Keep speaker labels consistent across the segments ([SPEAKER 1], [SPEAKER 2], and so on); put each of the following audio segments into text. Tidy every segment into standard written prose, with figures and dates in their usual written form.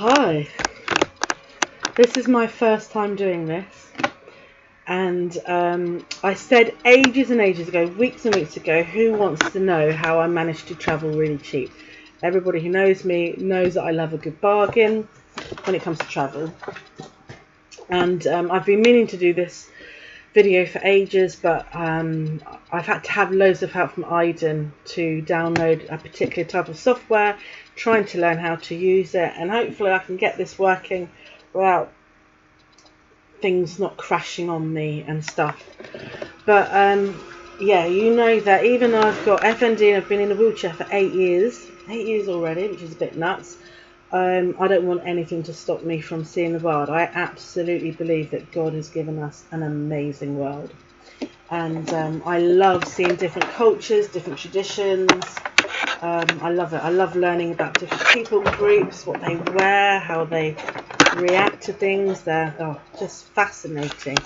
[SPEAKER 1] Hi, this is my first time doing this, and I said ages and ages ago, weeks and weeks ago, who wants to know how I managed to travel really cheap? Everybody who knows me knows that I love a good bargain when it comes to travel, and I've been meaning to do this video for ages, but I've had to have loads of help from Aiden to download a particular type of software, trying to learn how to use it, and hopefully I can get this working without things not crashing on me and stuff. But yeah, you know that even though I've got FND and I've been in a wheelchair for 8 years already, which is a bit nuts, I don't want anything to stop me from seeing the world. I absolutely believe that God has given us an amazing world, and I love seeing different cultures, different traditions. I love it. I love learning about different people groups, what they wear, how they react to things. They're just fascinating.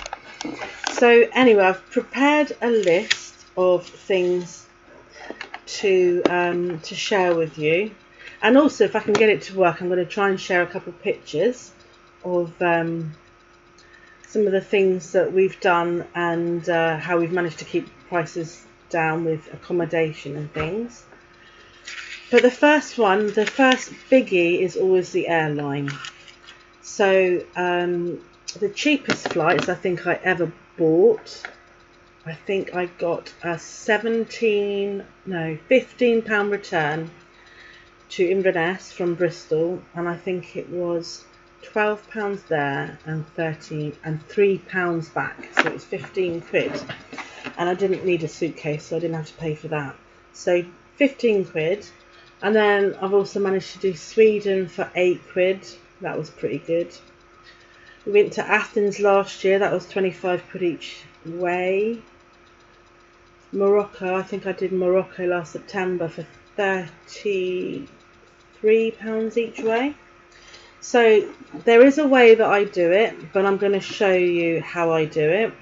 [SPEAKER 1] So anyway, I've prepared a list of things to share with you, and also if I can get it to work, I'm going to try and share a couple of pictures of some of the things that we've done and how we've managed to keep prices down with accommodation and things. But the first biggie is always the airline. So the cheapest flights I think I ever bought, I think I got a £15 return to Inverness from Bristol, and I think it was £12 there and £3 back, so it was 15 quid, and I didn't need a suitcase, so I didn't have to pay for that. So 15 quid. And then I've also managed to do Sweden for 8 quid. That was pretty good. We went to Athens last year. That was 25 quid each way. Morocco, I think I did Morocco last September for £33 each way. So there is a way that I do it, but I'm going to show you how I do it.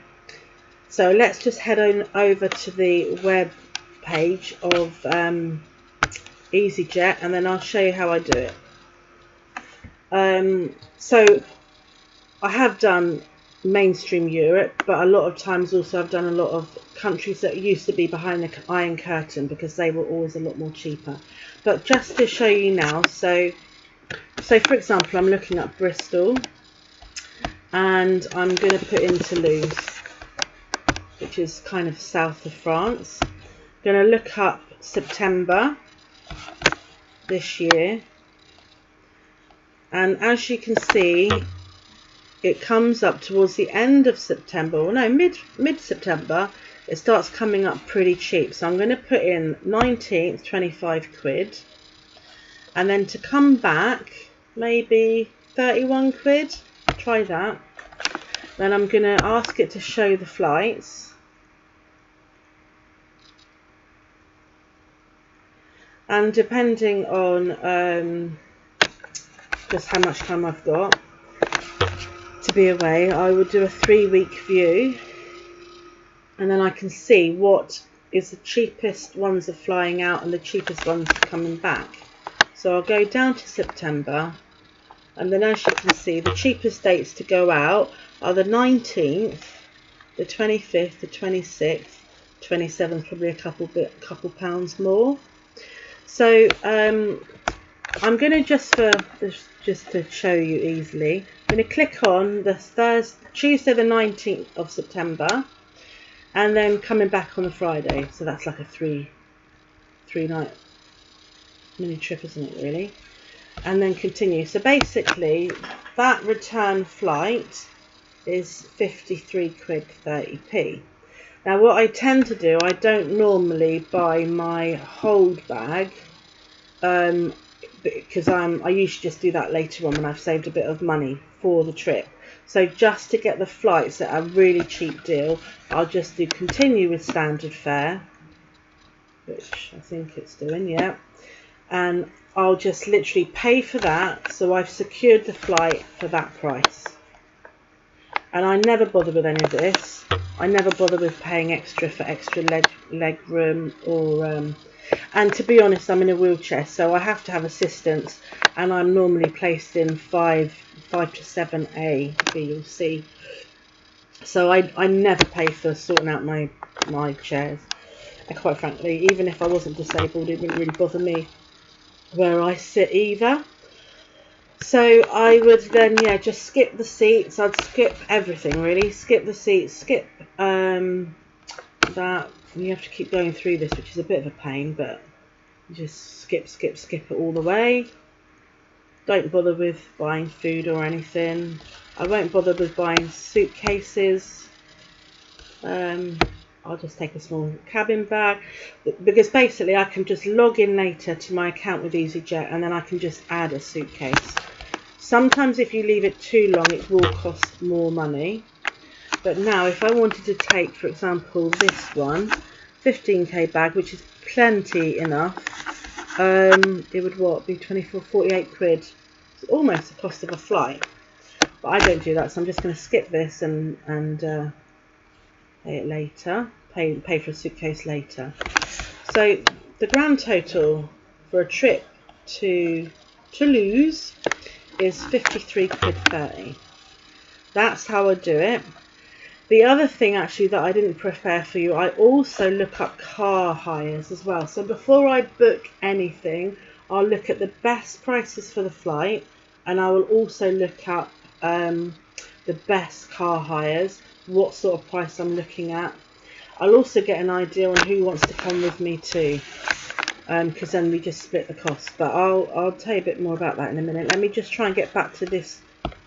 [SPEAKER 1] So let's just head on over to the web page of EasyJet, and then I'll show you how I do it. So I have done mainstream Europe, but a lot of times also I've done a lot of countries that used to be behind the Iron Curtain, because they were always a lot more cheaper. But just to show you now, so for example, I'm looking at Bristol, and I'm going to put in Toulouse, which is kind of south of France. I'm going to look up September this year, and as you can see, it comes up towards the end of September, or no, mid-September, it starts coming up pretty cheap. So I'm going to put in 19th, 25 quid, and then to come back, maybe 31 quid, try that. Then I'm going to ask it to show the flights. And depending on just how much time I've got to be away, I would do a 3-week view, and then I can see what is the cheapest ones are flying out and the cheapest ones are coming back. So I'll go down to September, and then as you can see, the cheapest dates to go out are the 19th, the 25th, the 26th, 27th, probably a couple pounds more. So I'm going to just to show you easily, I'm going to click on the Tuesday the 19th of September, and then coming back on the Friday. So that's like a three night mini trip, isn't it, really? And then continue. So basically that return flight is 53 quid 30p. Now what I tend to do, I don't normally buy my hold bag, because I usually just do that later on when I've saved a bit of money for the trip. So just to get the flights at a really cheap deal, I'll just do continue with standard fare, which I think it's doing, yeah. And I'll just literally pay for that, so I've secured the flight for that price. And I never bother with any of this. I never bother with paying extra for extra leg room, or And to be honest, I'm in a wheelchair, so I have to have assistance, and I'm normally placed in 5 to 7A, B or C. So I never pay for sorting out my chairs. And quite frankly, even if I wasn't disabled, it wouldn't really bother me where I sit either. So I would then, yeah, just skip the seats. I'd skip everything really. Skip the seats, skip that. You have to keep going through this, which is a bit of a pain, but you just skip it all the way. Don't bother with buying food or anything. I won't bother with buying suitcases. I'll just take a small cabin bag, because basically I can just log in later to my account with EasyJet, and then I can just add a suitcase. Sometimes if you leave it too long, it will cost more money. But now if I wanted to take, for example, this one, 15k bag, which is plenty enough, it would be 48 quid. It's almost the cost of a flight. But I don't do that, so I'm just going to skip this and pay it later. Pay for a suitcase later. So the grand total for a trip to Toulouse is 53 quid 30. That's how I do it. The other thing actually that I didn't prepare for you, I also look up car hires as well. So before I book anything, I'll look at the best prices for the flight, and I will also look up the best car hires, what sort of price I'm looking at. I'll also get an idea on who wants to come with me too, because then we just split the cost. But I'll tell you a bit more about that in a minute. Let me just try and get back to this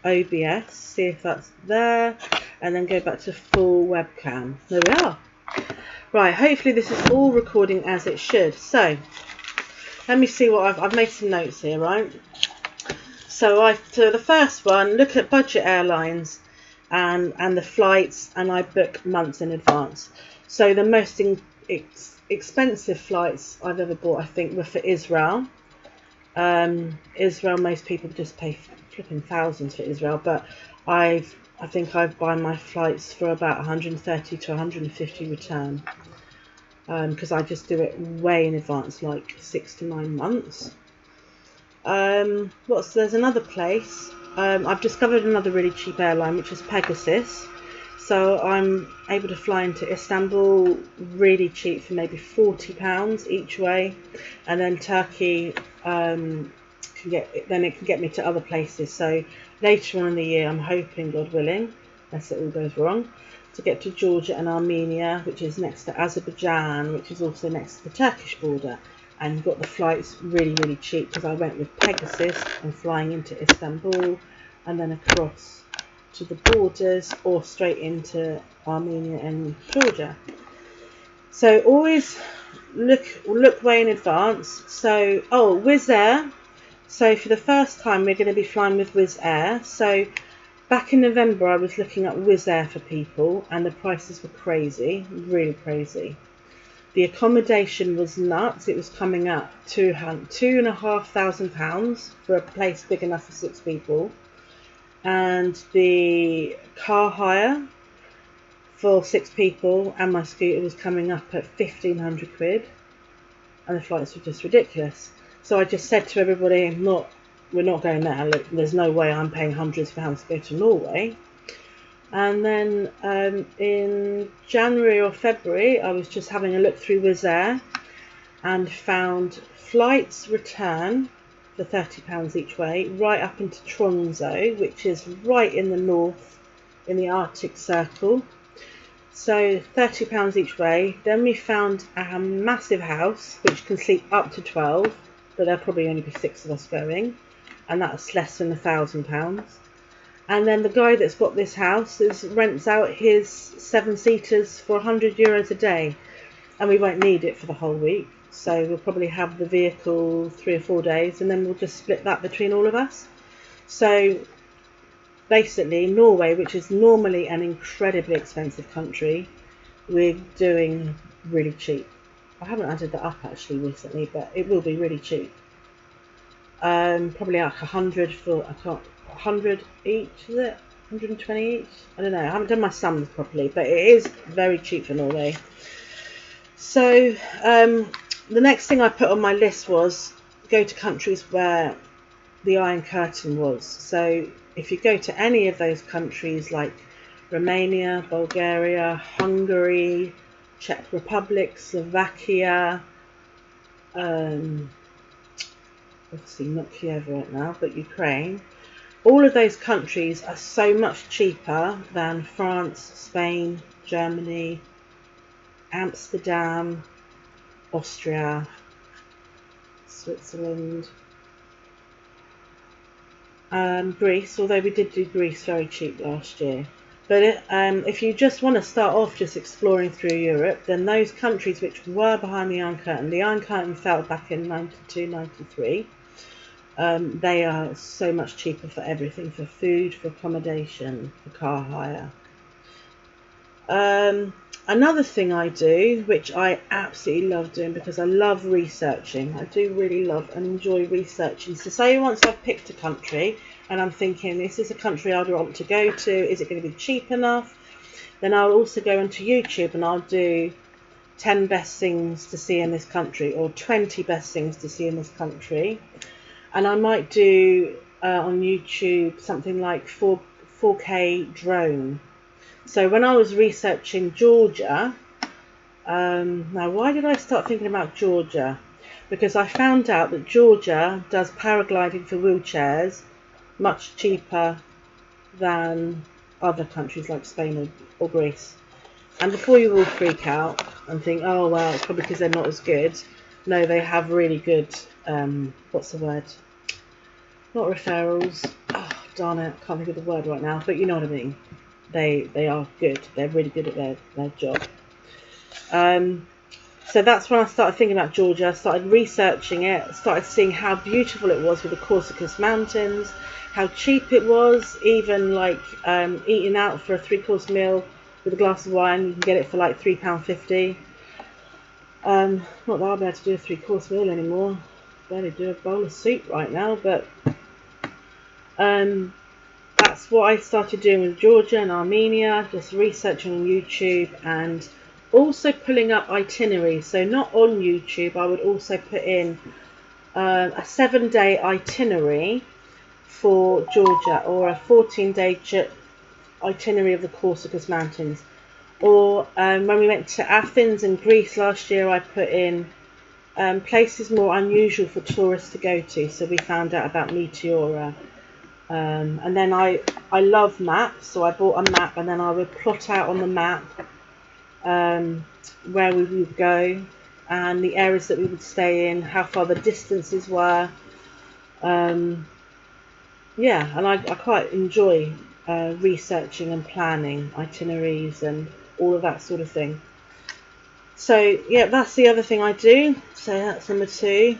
[SPEAKER 1] OBS, see if that's there, and then go back to full webcam. There we are. Right, hopefully this is all recording as it should. So let me see what I've made some notes here, right? So the first one, look at budget airlines and the flights, and I book months in advance. So the most expensive flights I've ever bought, I think, were for Israel. Israel, most people just pay flipping thousands for Israel, but I think I've bought my flights for about 130 to 150 return, because I just do it way in advance, like 6 to 9 months. There's another place. I've discovered another really cheap airline, which is Pegasus. So I'm able to fly into Istanbul really cheap for maybe £40 each way, and then Turkey it can get me to other places. So later on in the year, I'm hoping, God willing, unless it all goes wrong, to get to Georgia and Armenia, which is next to Azerbaijan, which is also next to the Turkish border. And got the flights really, really cheap, because I went with Pegasus and flying into Istanbul and then across to the borders or straight into Armenia and Georgia. So always look way in advance. So Wizz Air. So for the first time, we're going to be flying with Wizz Air. So back in November, I was looking at Wizz Air for people, and the prices were crazy, really crazy. The accommodation was nuts. It was coming up to £2,500 for a place big enough for 6 people. And the car hire for 6 people and my scooter was coming up at 1,500 quid. And the flights were just ridiculous. So I just said to everybody, we're not going there. Look, there's no way I'm paying hundreds of pounds to go to Norway. And then in January or February, I was just having a look through Wizz Air and found flights return for £30 each way, right up into Tromsø, which is right in the north, in the Arctic Circle. So £30 each way. Then we found a massive house, which can sleep up to 12, but there'll probably only be 6 of us going, and that's less than £1,000. And then the guy that's got this house rents out his 7-seaters for €100 a day, and we won't need it for the whole week. So we'll probably have the vehicle 3 or 4 days, and then we'll just split that between all of us. So basically, Norway, which is normally an incredibly expensive country, we're doing really cheap. I haven't added that up actually recently, but it will be really cheap. Probably like 100 for 100 each, is it? 120 each? I don't know. I haven't done my sums properly, but it is very cheap for Norway. So the next thing I put on my list was go to countries where the Iron Curtain was. So if you go to any of those countries like Romania, Bulgaria, Hungary, Czech Republic, Slovakia, obviously not Kiev right now, but Ukraine, all of those countries are so much cheaper than France, Spain, Germany, Amsterdam, Austria, Switzerland, Greece, although we did do Greece very cheap last year. But if you just want to start off just exploring through Europe, then those countries which were behind the Iron Curtain fell back in 92, 93. They are so much cheaper for everything, for food, for accommodation, for car hire. Another thing I do, which I absolutely love doing because I love researching. I do really love and enjoy researching. So say once I've picked a country and I'm thinking, is this a country I'd want to go to? Is it going to be cheap enough? Then I'll also go onto YouTube and I'll do 10 best things to see in this country or 20 best things to see in this country. And I might do on YouTube something like 4K drone. So when I was researching Georgia, now why did I start thinking about Georgia? Because I found out that Georgia does paragliding for wheelchairs much cheaper than other countries like Spain or Greece. And before you all freak out and think, oh well, it's probably because they're not as good. No, they have really good, what's the word? Not referrals. Oh, darn it, I can't think of the word right now, but you know what I mean. They are good. They're really good at their job. So that's when I started thinking about Georgia. I started researching it, started seeing how beautiful it was with the Caucasus Mountains, how cheap it was, even like eating out for a 3-course meal with a glass of wine, you can get it for like £3.50. Not that I'll be able to do a 3-course meal anymore. Barely do a bowl of soup right now, but that's what I started doing with Georgia and Armenia, just researching on YouTube and also pulling up itineraries. So not on YouTube, I would also put in a 7-day itinerary for Georgia or a 14-day itinerary of the Caucasus Mountains. Or when we went to Athens and Greece last year, I put in places more unusual for tourists to go to. So we found out about Meteora. And then I love maps, so I bought a map and then I would plot out on the map where we would go and the areas that we would stay in, how far the distances were. Yeah, and I quite enjoy researching and planning itineraries and all of that sort of thing. So yeah, that's the other thing I do. So that's number 2.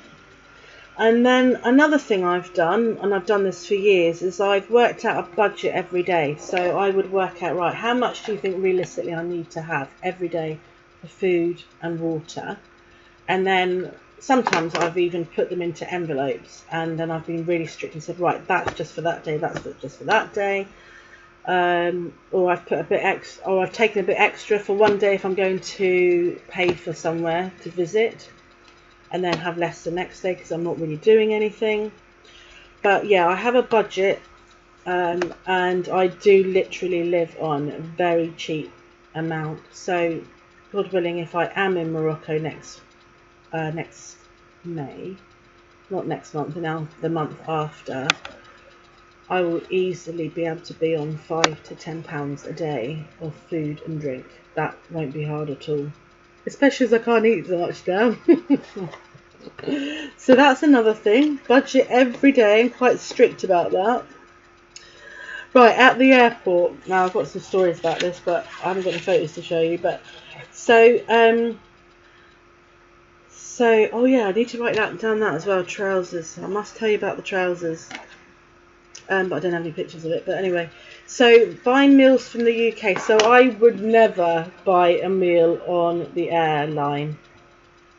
[SPEAKER 1] And then another thing I've done, and I've done this for years, is I've worked out a budget every day. So I would work out, right, how much do you think realistically I need to have every day for food and water? And then sometimes I've even put them into envelopes, and then I've been really strict and said, right, that's just for that day, that's just for that day. Or I've put a bit extra, or I've taken a bit extra for one day if I'm going to pay for somewhere to visit, and then have less the next day because I'm not really doing anything. But yeah, I have a budget, and I do literally live on a very cheap amount. So God willing, if I am in Morocco next May, not next month, now the month after, I will easily be able to be on £5 to £10 a day of food and drink. That won't be hard at all. Especially as I can't eat so much now. So that's another thing. Budget every day. I'm quite strict about that. Right, at the airport. Now I've got some stories about this, but I haven't got any photos to show you. But so oh yeah, I need to write down that as well. Trousers. I must tell you about the trousers. But I don't have any pictures of it. But anyway, so buying meals from the UK. So I would never buy a meal on the airline.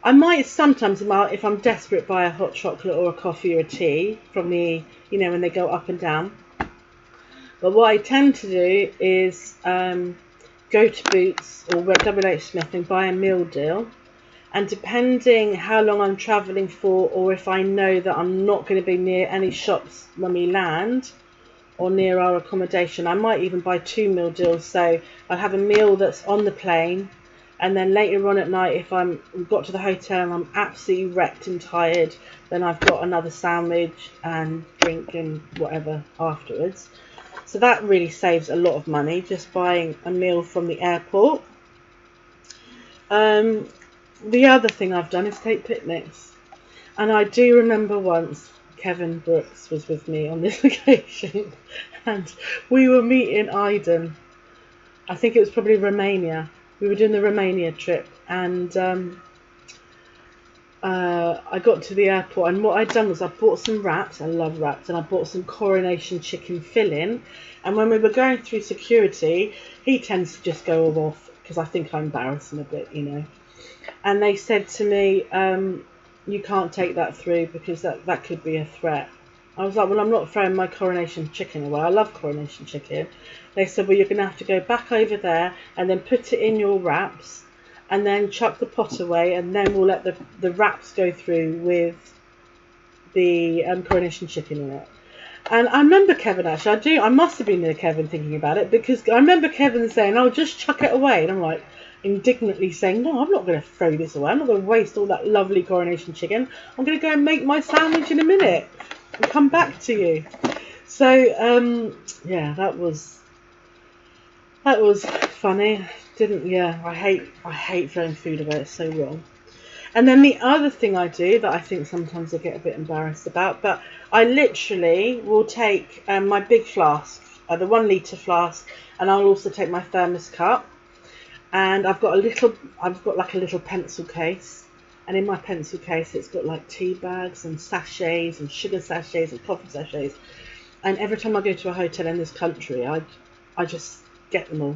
[SPEAKER 1] I might sometimes, if I'm desperate, buy a hot chocolate or a coffee or a tea from the, when they go up and down. But what I tend to do is go to Boots or WH Smith and buy a meal deal. And depending how long I'm travelling for, or if I know that I'm not going to be near any shops when we land or near our accommodation, I might even buy 2 meal deals. So I'll have a meal that's on the plane, and then later on at night, if we've got to the hotel and I'm absolutely wrecked and tired, then I've got another sandwich and drink and whatever afterwards. So that really saves a lot of money, just buying a meal from the airport. The other thing I've done is take picnics. And I do remember once Kevin Brooks was with me on this occasion, and we were meeting Iden. I think it was probably Romania. We were doing the Romania trip, and I got to the airport, and what I'd done was I bought some wraps. I love wraps, and I bought some coronation chicken filling. And when we were going through security, he tends to just go off because I think I embarrass him a bit, you know. And they said to me, you can't take that through because that could be a threat. I was like, well, I'm not throwing my coronation chicken away. I love coronation chicken. They said, well, you're going to have to go back over there and then put it in your wraps and then chuck the pot away, and then we'll let the wraps go through with the coronation chicken in it. And I remember Kevin, actually, I must have been near Kevin thinking about it, because I remember Kevin saying, oh, just chuck it away. And I'm like, indignantly saying, no, I'm not going to throw this away. I'm not going to waste all that lovely coronation chicken. I'm going to go and make my sandwich in a minute and come back to you. So, yeah, that was funny. I hate throwing food away. It's so wrong. And then the other thing I do that I think sometimes I get a bit embarrassed about, but I literally will take my big flask, the 1 litre flask, and I'll also take my thermos cup. And I've got like a little pencil case, and in my pencil case it's got like tea bags and sachets and sugar sachets and coffee sachets. And every time I go to a hotel in this country, I just get them all,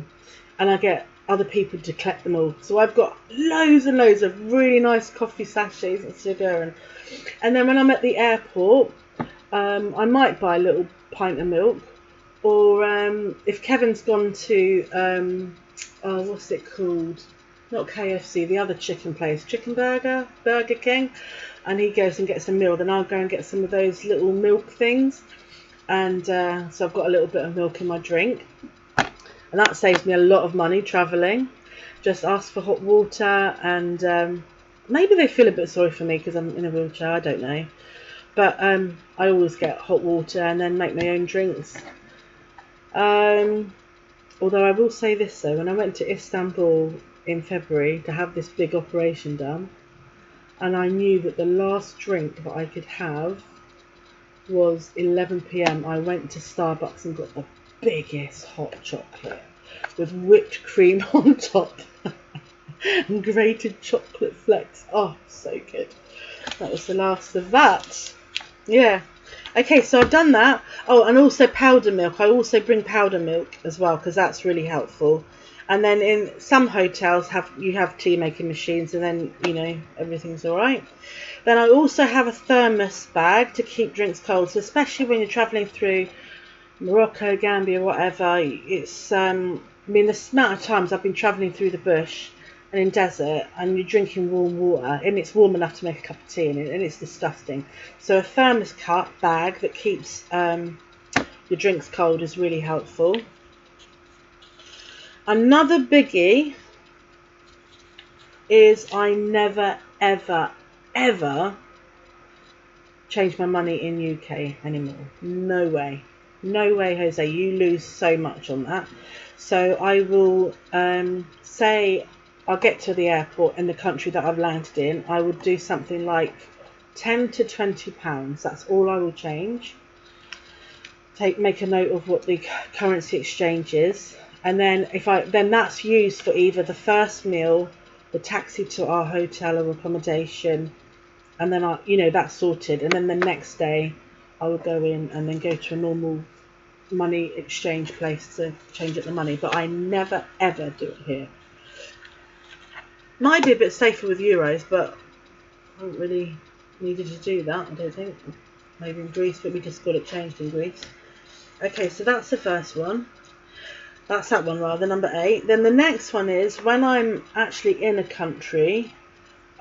[SPEAKER 1] and I get other people to collect them all. So I've got loads and loads of really nice coffee sachets and sugar, and then when I'm at the airport, I might buy a little pint of milk, or if Kevin's gone to what's it called? Not KFC, the other chicken place, Burger King, and he goes and gets a meal, then I'll go and get some of those little milk things, and so I've got a little bit of milk in my drink, and that saves me a lot of money travelling. Just ask for hot water, and maybe they feel a bit sorry for me because I'm in a wheelchair, I don't know, but I always get hot water and then make my own drinks. Although I will say this though, when I went to Istanbul in February to have this big operation done, and I knew that the last drink that I could have was 11 p.m, I went to Starbucks and got the biggest hot chocolate with whipped cream on top and grated chocolate flakes. Oh, so good. That was the last of that. Yeah. Okay, so I've done that. Oh, and also powder milk. I also bring powder milk as well because that's really helpful. And then in some hotels you have tea making machines, and then, you know, everything's all right. Then I also have a thermos bag to keep drinks cold. So especially when you're travelling through Morocco, Gambia, whatever, it's the amount of times I've been travelling through the bush and in desert, and you're drinking warm water, and it's warm enough to make a cup of tea in it, and it's disgusting. So a thermos cup bag that keeps your drinks cold is really helpful. Another biggie is I never, ever, ever change my money in UK anymore. No way. No way, Jose. You lose so much on that. So I will say I'll get to the airport in the country that I've landed in. I would do something like £10 to £20. That's all I will change. Make a note of what the currency exchange is, and then then that's used for either the first meal, the taxi to our hotel or accommodation, and then that's sorted. And then the next day I would go in and then go to a normal money exchange place to change up the money. But I never ever do it here. Might be a bit safer with euros, but I haven't really needed to do that, I don't think. Maybe in Greece, but we just got it changed in Greece. Okay, so that's the first one. That's that one rather, number 8. Then the next one is when I'm actually in a country,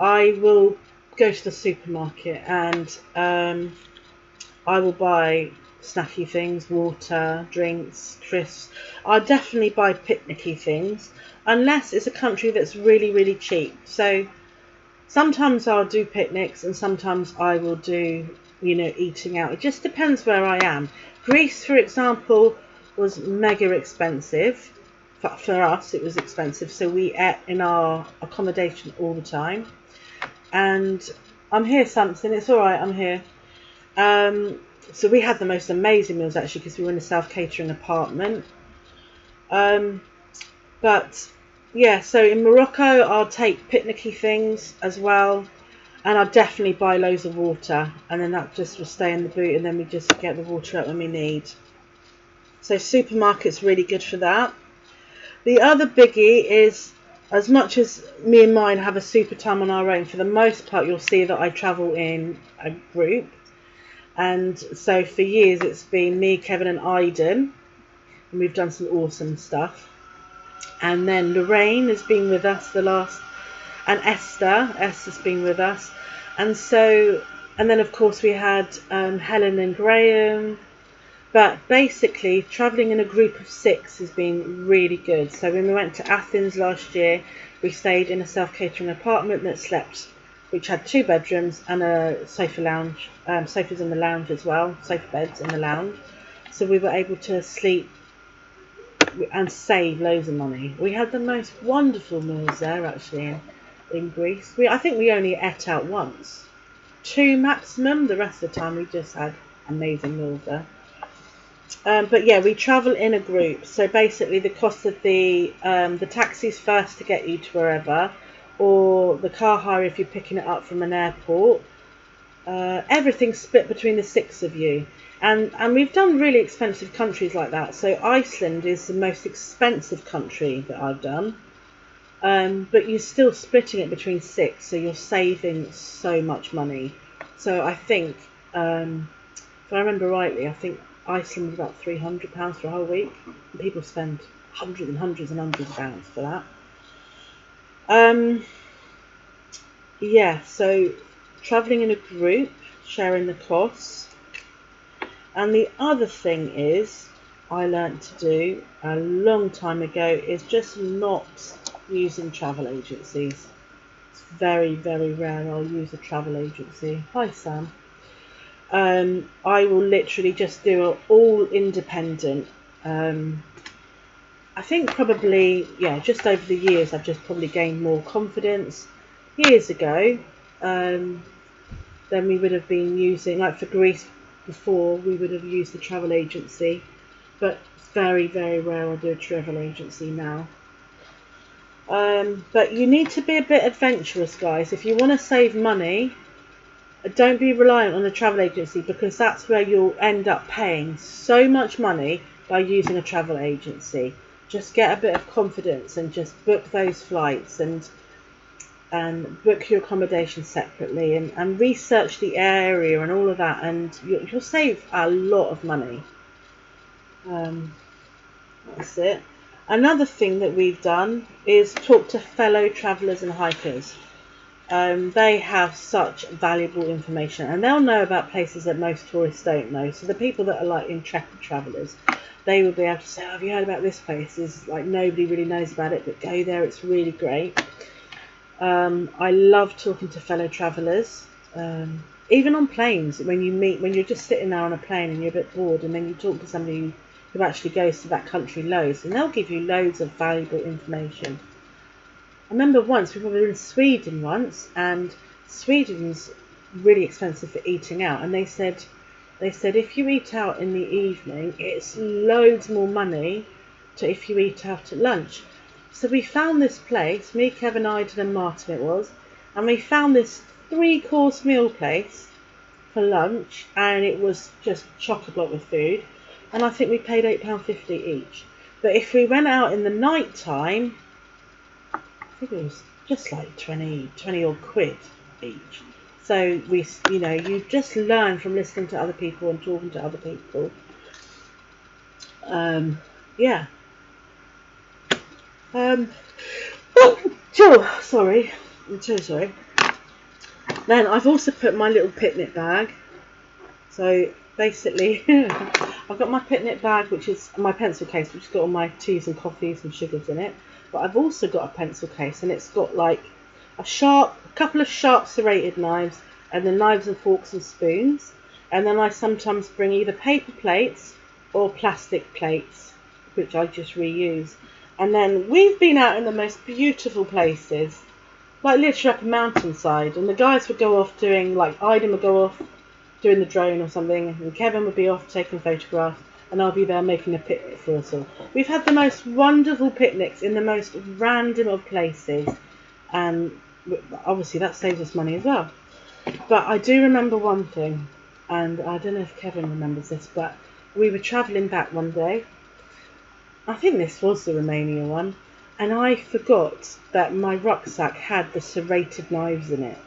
[SPEAKER 1] I will go to the supermarket and I will buy snacky things, water, drinks, crisps. I'll definitely buy picnicky things, unless it's a country that's really, really cheap. So sometimes I'll do picnics and sometimes I will do, eating out. It just depends where I am. Greece, for example, was mega expensive. For us, it was expensive. So we ate in our accommodation all the time. And I'm here, something. It's all right, I'm here. So we had the most amazing meals actually because we were in a self-catering apartment. But yeah, so in Morocco I'll take picnicky things as well, and I'll definitely buy loads of water, and then that just will stay in the boot, and then we just get the water out when we need. So supermarket's really good for that. The other biggie is, as much as me and mine have a super time on our own, for the most part you'll see that I travel in a group. And so for years it's been me, Kevin and Aiden, and we've done some awesome stuff. And then Lorraine has been with us and Esther's been with us. And then of course we had Helen and Graham. But basically travelling in a group of 6 has been really good. So when we went to Athens last year, we stayed in a self-catering apartment which had 2 bedrooms and a sofa lounge, sofas in the lounge as well, sofa beds in the lounge. So we were able to sleep and save loads of money. We had the most wonderful meals there actually in Greece. I think we only ate out once, 2 maximum. The rest of the time we just had amazing meals there. But yeah, we travel in a group. So basically the cost of the taxis first to get you to wherever, or the car hire if you're picking it up from an airport, everything's split between the 6 of you. And we've done really expensive countries like that. So Iceland is the most expensive country that I've done. But you're still splitting it between 6, so you're saving so much money. So I think, if I remember rightly, I think Iceland was about £300 for a whole week. And people spend hundreds and hundreds and hundreds of pounds for that. Yeah, so travelling in a group, sharing the costs. And the other thing is, I learnt to do a long time ago, is just not using travel agencies. It's very, very rare I'll use a travel agency. Hi, Sam. I will literally just do it all independent. I think probably, just over the years, I've just probably gained more confidence. Years ago, then we would have been using, like for Greece, before we would have used the travel agency, but it's very, very rare I do a travel agency now. But you need to be a bit adventurous, guys. If you want to save money, don't be reliant on a travel agency, because that's where you'll end up paying so much money by using a travel agency. Just get a bit of confidence and just book those flights and book your accommodation separately and research the area and all of that, and you'll save a lot of money. That's it. Another thing that we've done is talk to fellow travellers and hikers. They have such valuable information, and they'll know about places that most tourists don't know. So the people that are like intrepid travellers, they will be able to say, have you heard about this place? It's like nobody really knows about it, but go there, it's really great. I love talking to fellow travellers, even on planes. When you're just sitting there on a plane and you're a bit bored, and then you talk to somebody who actually goes to that country loads, and they'll give you loads of valuable information. I remember once, we were in Sweden once, and Sweden's really expensive for eating out, and they said if you eat out in the evening, it's loads more money to if you eat out at lunch. So we found this place, me, Kevin, Iden and Martin it was, and we found this 3-course meal place for lunch, and it was just chock-a-block with food, and I think we paid £8.50 each. But if we went out in the night time, I think it was just like 20 odd quid each. So you just learn from listening to other people and talking to other people. Yeah. Sorry, I'm so sorry. Then I've also put my little picnic bag. So basically, I've got my picnic bag, which is my pencil case, which has got all my teas and coffees and sugars in it. But I've also got a pencil case, and it's got like a couple of sharp serrated knives, and then knives and forks and spoons. And then I sometimes bring either paper plates or plastic plates, which I just reuse. And then we've been out in the most beautiful places, like literally up a mountainside, and the guys would go off doing, like Aiden would go off doing the drone or something, and Kevin would be off taking photographs, and I'll be there making a picnic for us all. We've had the most wonderful picnics in the most random of places, and obviously that saves us money as well. But I do remember one thing, and I don't know if Kevin remembers this, but we were travelling back one day. I think this was the Romania one, and I forgot that my rucksack had the serrated knives in it,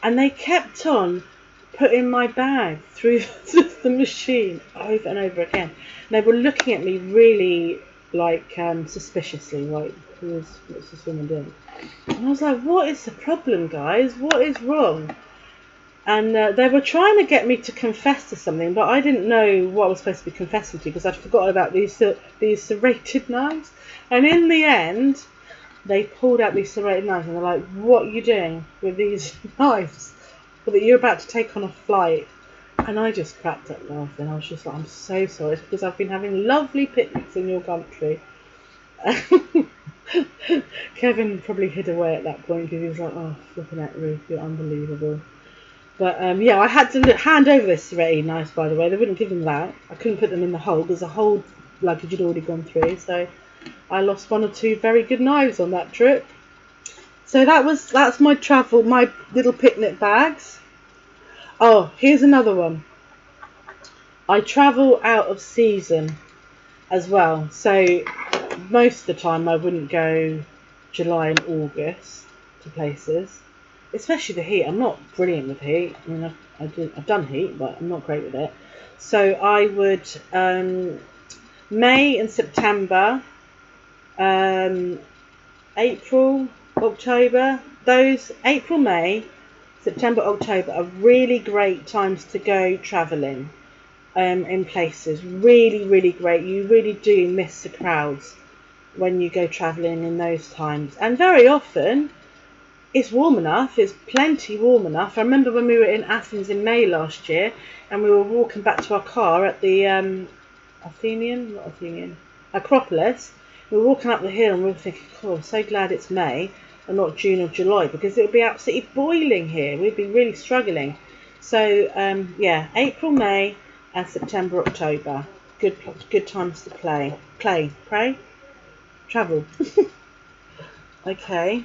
[SPEAKER 1] and they kept on putting my bag through the machine over and over again. And they were looking at me really like suspiciously, like, what's this woman doing? And I was like, what is the problem, guys? What is wrong? And they were trying to get me to confess to something, but I didn't know what I was supposed to be confessing to because I'd forgotten about these serrated knives. And in the end, they pulled out these serrated knives, and they're like, what are you doing with these knives? But that you're about to take on a flight. And I just cracked up laughing. I was just like, I'm so sorry, because I've been having lovely picnics in your country. Kevin probably hid away at that point because he was like, oh, flipping at Ruth, you're unbelievable. But yeah, I had to hand over this serrated knives, by the way. They wouldn't give them that. I couldn't put them in the hold because the whole luggage had already gone through. So I lost one or two very good knives on that trip. So that's my travel, my little picnic bags. Oh, here's another one. I travel out of season as well. So most of the time I wouldn't go July and August to places, especially the heat. I'm not brilliant with heat. I mean, I've done heat, but I'm not great with it. So I would May and September, April, October. Those April, May, September, October are really great times to go travelling in places. Really, really great. You really do miss the crowds when you go travelling in those times. And very often it's warm enough. It's plenty warm enough. I remember when we were in Athens in May last year and we were walking back to our car at the Acropolis. We were walking up the hill and we were thinking, oh, I'm so glad it's May and not June or July, because it would be absolutely boiling here. We'd be really struggling. So yeah, April, May and September, October, good times to travel. Okay.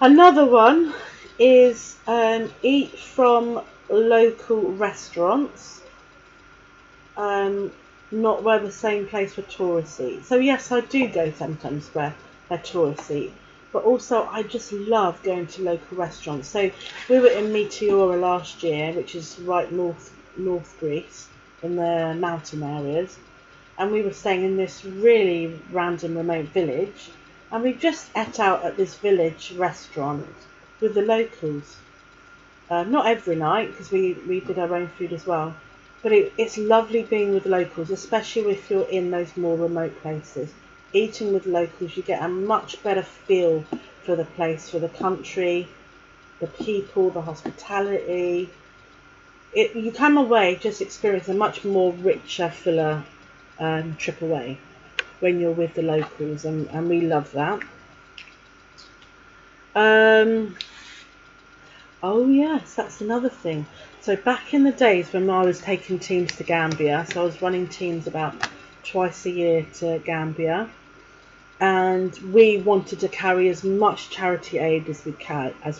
[SPEAKER 1] Another one is eat from local restaurants, not where the same place where tourists eat. So yes, I do go sometimes where tourists eat, but also I just love going to local restaurants. So we were in Meteora last year, which is right north Greece, in the mountain areas, and we were staying in this really random remote village, and we just ate out at this village restaurant with the locals. Not every night, because we did our own food as well, but it's lovely being with locals, especially if you're in those more remote places. Eating with locals, you get a much better feel for the place, for the country, the people, the hospitality. You come away just experiencing a much more richer, fuller trip away when you're with the locals, and we love that. Oh yes, that's another thing. So back in the days when I was taking teams to Gambia, so I was running teams about twice a year to Gambia, and we wanted to carry as much charity aid as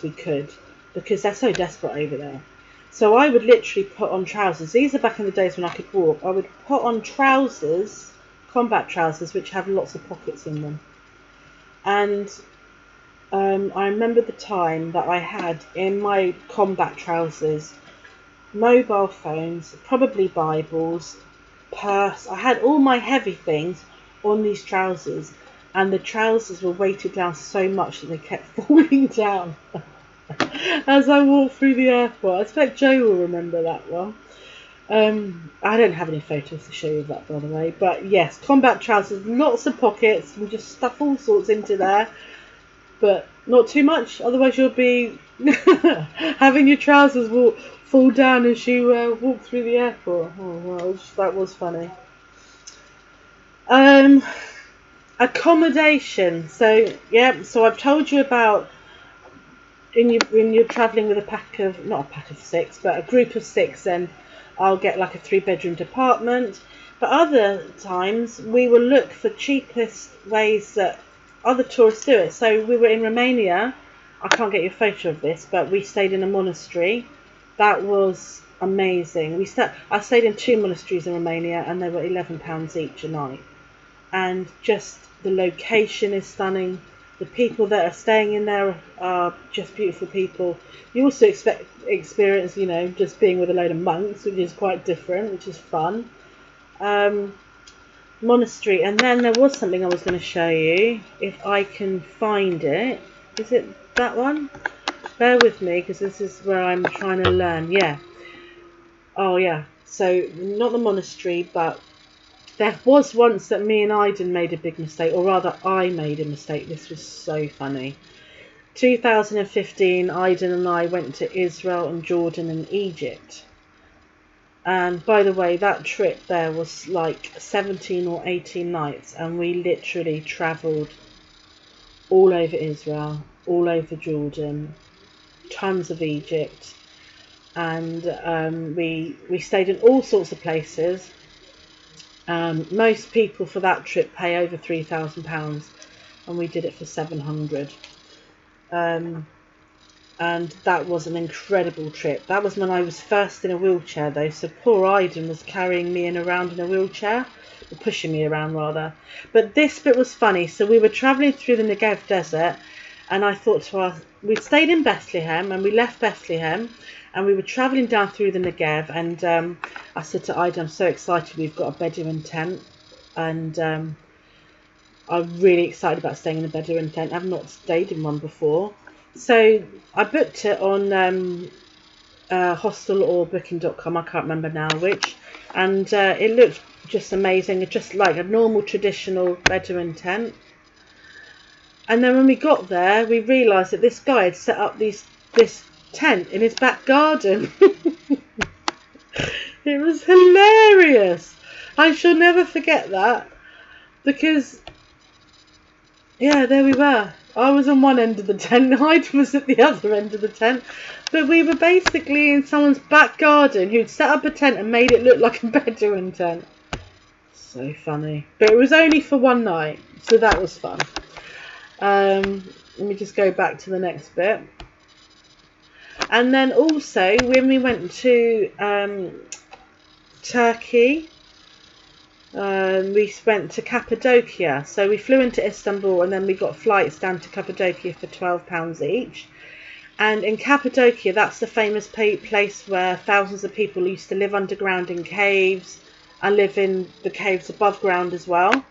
[SPEAKER 1] we could, because they're so desperate over there. So I would literally put on trousers. These are back in the days when I could walk. I would put on trousers, combat trousers, which have lots of pockets in them. And I remember the time that I had in my combat trousers mobile phones, probably Bibles, purse. I had all my heavy things on these trousers, and the trousers were weighted down so much that they kept falling down. as I walk through the airport. I expect Joe will remember that one. I don't have any photos to show you of that, by the way. But yes, combat trousers, lots of pockets. We just stuff all sorts into there, but not too much. Otherwise, you'll be having your trousers fall down as you walk through the airport. Oh, well, that was funny. Accommodation. So yeah, so I've told you about when you're travelling with not a pack of six, but a group of six, then I'll get like a 3-bedroom apartment. But other times we will look for cheapest ways that other tourists do it. So we were in Romania. I can't get you a photo of this, but we stayed in a monastery. That was amazing. I stayed in 2 monasteries in Romania, and they were £11 each a night. And just the location is stunning. The people that are staying in there are just beautiful people. You also experience, just being with a load of monks, which is quite different, which is fun. Monastery, and then there was something I was going to show you, if I can find it. Is it that one? Bear with me, because this is where I'm trying to learn. Yeah. Oh, yeah. So, not the monastery, but there was once that me and Iden made a big mistake, or rather I made a mistake. This was so funny. 2015, Iden and I went to Israel and Jordan and Egypt. And by the way, that trip there was like 17 or 18 nights, and we literally travelled all over Israel, all over Jordan, tons of Egypt, and we stayed in all sorts of places. Most people for that trip pay over £3,000, and we did it for 700. And that was an incredible trip. That was when I was first in a wheelchair, though, so poor Iden was carrying me around in a wheelchair, or pushing me around rather. But this bit was funny. So we were travelling through the Negev desert, and I thought to us, we'd stayed in Bethlehem, and we left Bethlehem, and we were travelling down through the Negev, and I said to Ida, I'm so excited, we've got a Bedouin tent, and I'm really excited about staying in a Bedouin tent. I've not stayed in one before. So I booked it on hostel or booking.com, I can't remember now which, and it looked just amazing, just like a normal traditional Bedouin tent. And then when we got there, we realised that this guy had set up this tent in his back garden. It was hilarious. I shall never forget that, because yeah, there we were. I was on one end of the tent, Hyde was at the other end of the tent, but we were basically in someone's back garden who'd set up a tent and made it look like a Bedouin tent. So funny. But it was only for one night, so that was fun. Let me just go back to the next bit. And then also, when we went to Turkey, we went to Cappadocia. So we flew into Istanbul, and then we got flights down to Cappadocia for £12 each. And in Cappadocia, that's the famous place where thousands of people used to live underground in caves, and live in the caves above ground as well.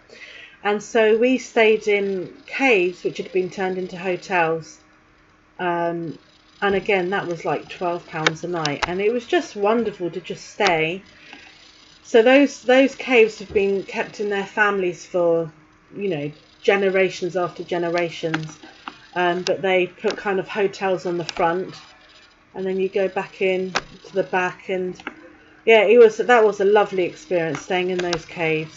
[SPEAKER 1] And so we stayed in caves which had been turned into hotels. And again, that was like £12 a night, and it was just wonderful to just stay. So those caves have been kept in their families for, generations after generations. But they put kind of hotels on the front, and then you go back in to the back, and yeah, that was a lovely experience staying in those caves.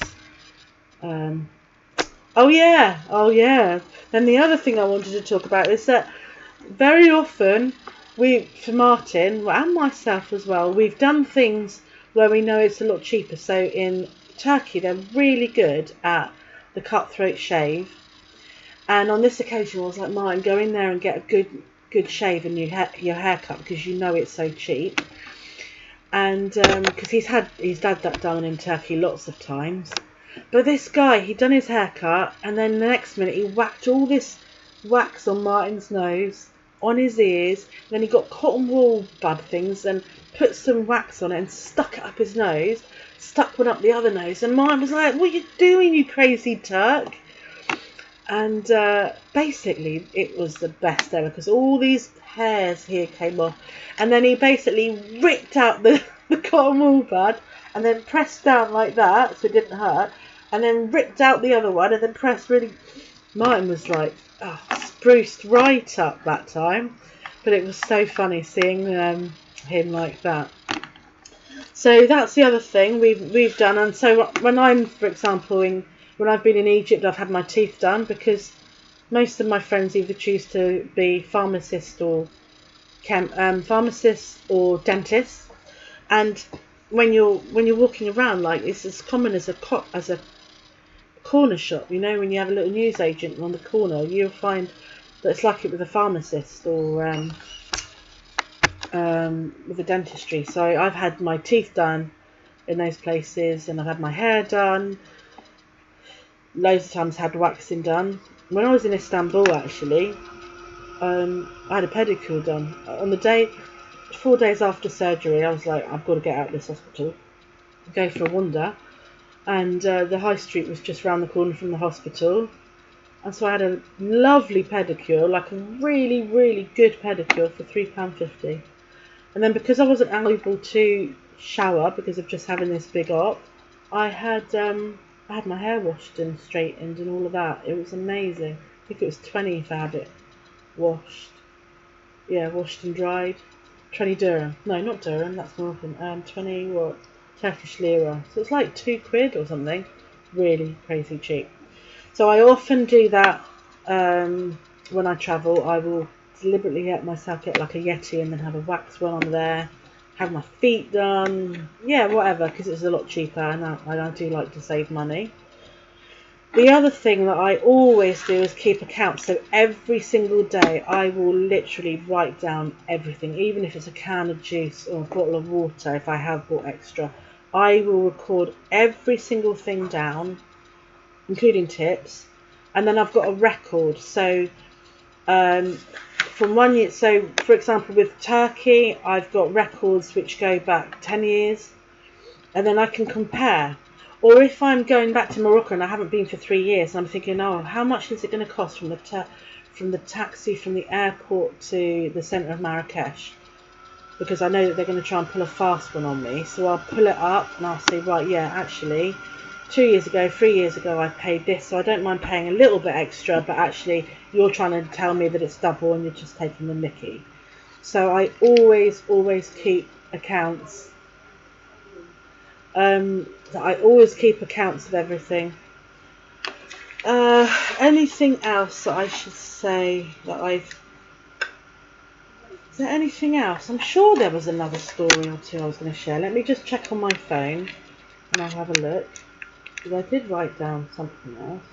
[SPEAKER 1] Oh yeah. Then the other thing I wanted to talk about is that very often for Martin and myself as well, we've done things where we know it's a lot cheaper. So in Turkey, they're really good at the cutthroat shave. And on this occasion, I was like, Martin, go in there and get a good shave and your haircut, because you know it's so cheap. And because he's had that done in Turkey lots of times. But this guy, he'd done his haircut, and then the next minute he whacked all this wax on Martin's nose, on his ears. Then he got cotton wool bud things and put some wax on it and stuck it up his nose, stuck one up the other nose. And Martin was like, what are you doing, you crazy Turk? And basically it was the best ever, because all these hair's here came off. And then he basically ripped out the cotton wool bud and then pressed down like that so it didn't hurt, and then ripped out the other one and then pressed really. Mine was like spruced right up that time, but it was so funny seeing him like that. So that's the other thing we've done. And so when I'm, for example, when I've been in Egypt, I've had my teeth done, because most of my friends either choose to be pharmacists or dentists, and when you're walking around, like, it's as common as a corner shop, you know, when you have a little newsagent on the corner, you'll find that it's like it with a pharmacist or with a dentistry. So I've had my teeth done in those places, and I've had my hair done. Loads of times had waxing done. When I was in Istanbul, actually, I had a pedicure done. On the day, 4 days after surgery, I was like, I've got to get out of this hospital, go for a wander. And the high street was just round the corner from the hospital. And so I had a lovely pedicure, like a really, really good pedicure for £3.50. And then because I wasn't able to shower because of just having this big op, I had my hair washed and straightened and all of that. It was amazing. I think it was 20 to have it washed. Yeah, washed and dried. 20 dirham. No, not dirham, that's Moroccan. 20 what? Turkish lira. So it's like £2 or something. Really crazy cheap. So I often do that when I travel. I will deliberately get like a Yeti and then have a wax one on there. Have my feet done. Yeah, whatever, because it's a lot cheaper, and I do like to save money. The other thing that I always do is keep accounts. So every single day I will literally write down everything, even if it's a can of juice or a bottle of water. If I have bought extra, I will record every single thing down, including tips, and then I've got a record. So from 1 year, so for example with Turkey, I've got records which go back 10 years, and then I can compare. Or if I'm going back to Morocco and I haven't been for 3 years, and I'm thinking, oh, how much is it going to cost from the taxi from the airport to the centre of Marrakesh? Because I know that they're going to try and pull a fast one on me. So I'll pull it up and I'll say, right, yeah, actually, 2 years ago, 3 years ago, I paid this. So I don't mind paying a little bit extra, but actually you're trying to tell me that it's double and you're just taking the mickey. So I always keep accounts. I always keep accounts of everything. Anything else that I should say that I've... Is there anything else? I'm sure there was another story or two I was going to share. Let me just check on my phone and I'll have a look, because I did write down something else.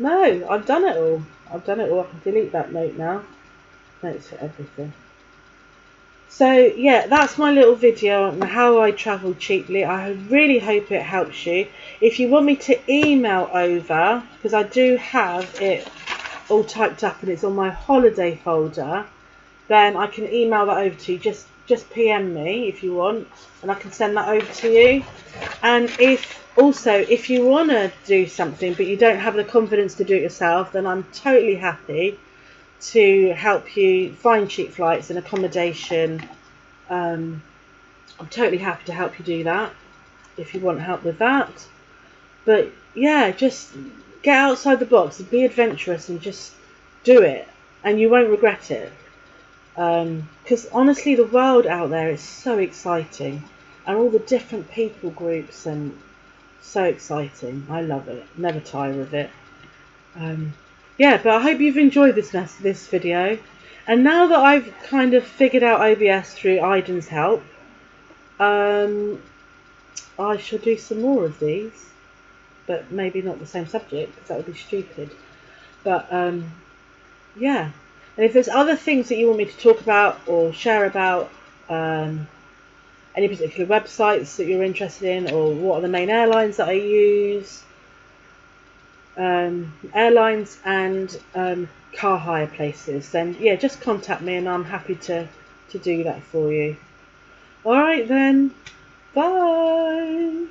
[SPEAKER 1] No, I've done it all. I can delete that note now. Notes for everything. So yeah, that's my little video on how I travel cheaply. I really hope it helps you. If you want me to email over, because I do have it all typed up and it's on my holiday folder, then I can email that over to you. Just PM me if you want, and I can send that over to you. And if you want to do something but you don't have the confidence to do it yourself, then I'm totally happy to help you find cheap flights and accommodation. I'm totally happy to help you do that if you want help with that. But yeah, just get outside the box and be adventurous and just do it, and you won't regret it. Because honestly, the world out there is so exciting, and all the different people groups, and so exciting. I love it. Never tire of it. Yeah, but I hope you've enjoyed this video. And now that I've kind of figured out OBS through Aiden's help, I shall do some more of these, but maybe not the same subject, because that would be stupid. But yeah, and if there's other things that you want me to talk about or share about, any particular websites that you're interested in, or what are the main airlines that I use, airlines and car hire places, then yeah, just contact me and I'm happy to do that for you. Alright then, bye.